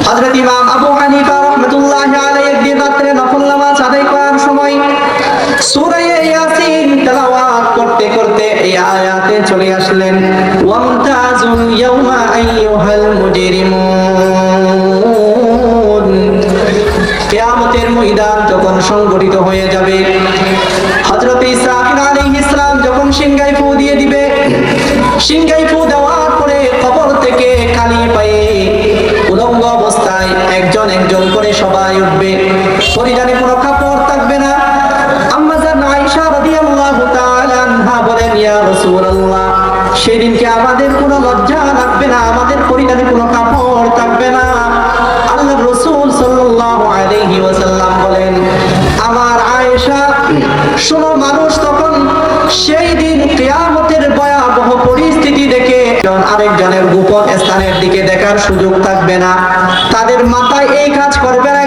হযরত ইমাম আবু হানিফা রাহমাতুল্লাহি আলাইহি একদিন রাতে নফল নামাজ আদায় করার সময় সূরা ইয়াসিন তেলাওয়াত করতে করতে এই আয়াতে চলে আসলেন, ওয়ামতাজুল ইয়াওমা আইয়ুহাল মুজরিমুন। কিয়ামতের ময়দান যখন সংগঠিত হয়ে যাবে, হযরত ইসরাফিল আলাইহিস সালাম যখন সিংহায় ফু দিয়ে দিবে, সিংহায় ফু দেওয়ার পরে কবর থেকে খালি পায়ে উলঙ্গ অবস্থায় একজন একজন করে সবাই উঠবে, পরিধানে কোনো কাপড় থাকবে না। আম্মা জান আয়েশা রাদিয়াল্লাহু তাআলা আনহা বলেন, ইয়া রাসূলুল্লাহ, সেদিনকে আমাদের কোনো লজ্জা লাগবে না, আমাদের পরিধানে কোনো কাপড় থাকবে না। আল্লাহর রাসূল সাল্লাল্লাহু আলাইহি ওয়াসাল্লাম বলেন, আমার আয়েশা শোনো, মানুষ তখন সেই দিন কিয়ামতের ভয়াবহ পরিস্থিতি দেখে আরেকজনের গোপন স্থানের দিকে দেখার সুযোগ থাকবে না, তাদের মাথায় এই কাজ করবে না,